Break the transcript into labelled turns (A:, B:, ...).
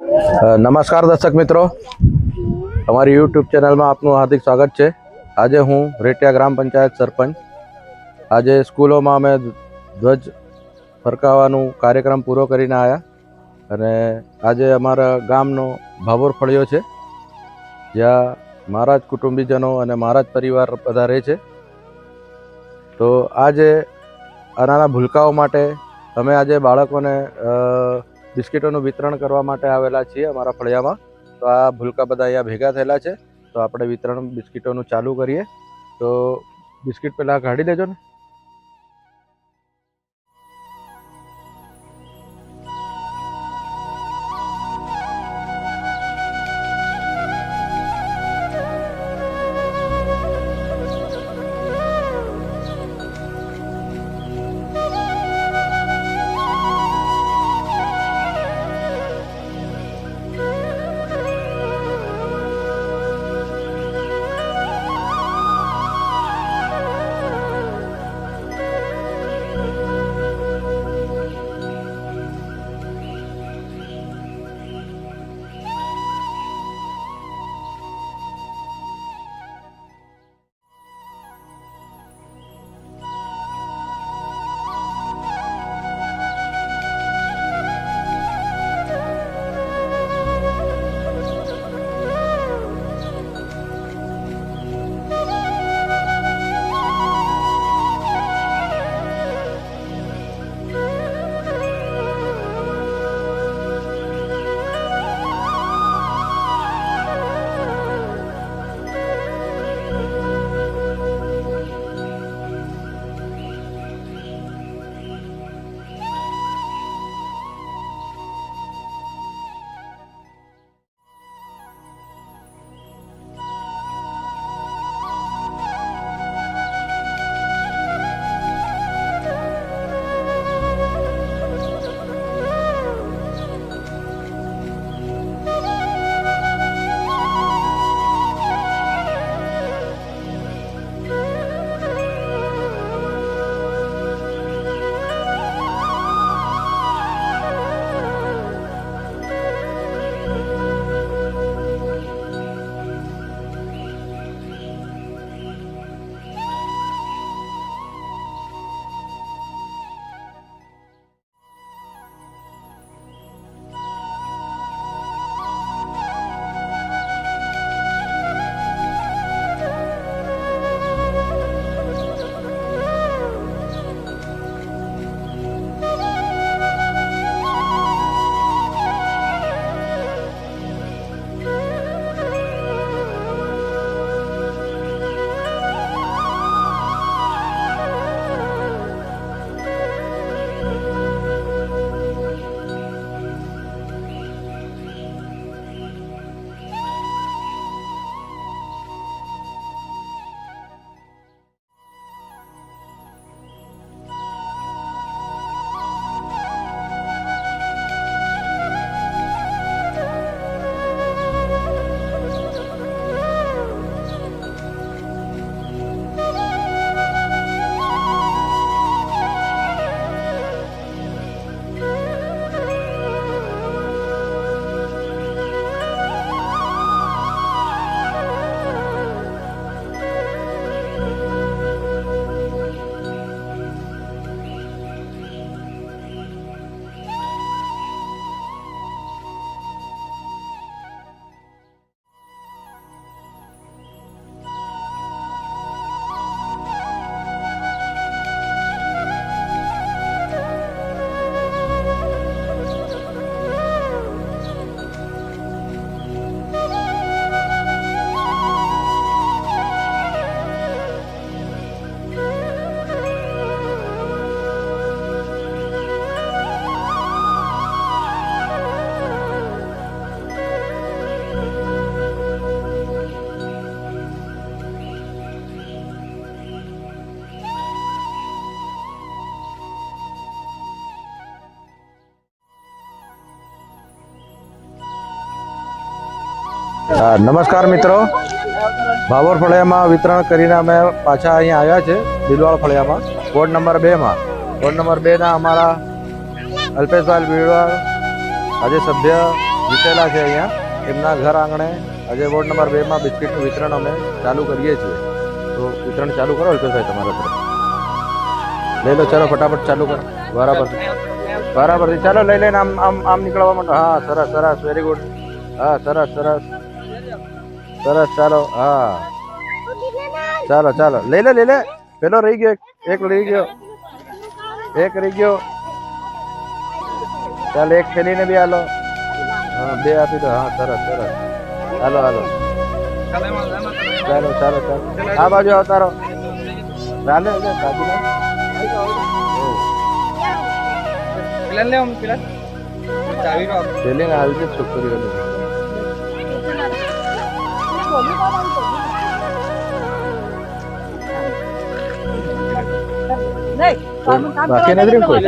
A: નમસ્કાર દર્શક મિત્રો, અમારી યુટ્યુબ ચેનલમાં આપનું હાર્દિક સ્વાગત છે. આજે હું રેટિયા ગ્રામ પંચાયત સરપંચ. આજે સ્કૂલોમાં અમે ધ્વજ ફરકાવવાનું કાર્યક્રમ પૂરો કરીને આવ્યા અને આજે અમારા ગામનો ભાભોર ફળિયો છે, જ્યાં મારા જ કુટુંબીજનો અને મારા જ પરિવાર બધા રહે છે. તો આજે નાના ભૂલકાઓ માટે અમે આજે બાળકોને બિસ્કિટોનું વિતરણ કરવા માટે આવેલા છીએ અમારા ફળિયામાં. તો આ ભૂલકા બધા અહીંયા ભેગા થયેલા છે, તો આપણે વિતરણ બિસ્કિટોનું ચાલુ કરીએ. તો બિસ્કિટ પહેલાં કાઢી દેજો ને. નમસ્કાર મિત્રો, ભાભોર ફળિયામાં વિતરણ કરીને અમે પાછા અહીંયા આવ્યા છે બિલવાળ ફળિયામાં, વોર્ડ નંબર 2માં. વોર્ડ નંબર 2ના અમારા અલ્પેશભાઈ બિલવાળ આજે સભ્ય જીતેલા છે અહીંયા એમના ઘર આંગણે આજે વોર્ડ નંબર 2 માં બિસ્કિટનું વિતરણ અમે ચાલુ કરીએ છીએ. તો વિતરણ ચાલુ કરો અલ્પેશભાઈ તમારા તરફ. લઈ લો, ચાલો ફટાફટ ચાલુ કરો. બરાબરથી ચાલો લઈ લઈને આમ આમ આમ નીકળવા માંડો. હા સરસ સરસ, વેરી ગુડ. હા સરસ સરસ સરસ, ચાલો. હા ચાલો ચાલો, લઈ લે. પેલો રહી ગયો, એક રહી ગયો, ચાલ એક થેલીને બી હાલો. હા 2 આપી દો. હા સરસ સરસ, હાલો હાલો, ચાલો. આ બાજુ આવતારો. ચાલે દાદી થેલી ને આવી છે છોકરીઓની. બાકી નથી કોઈ.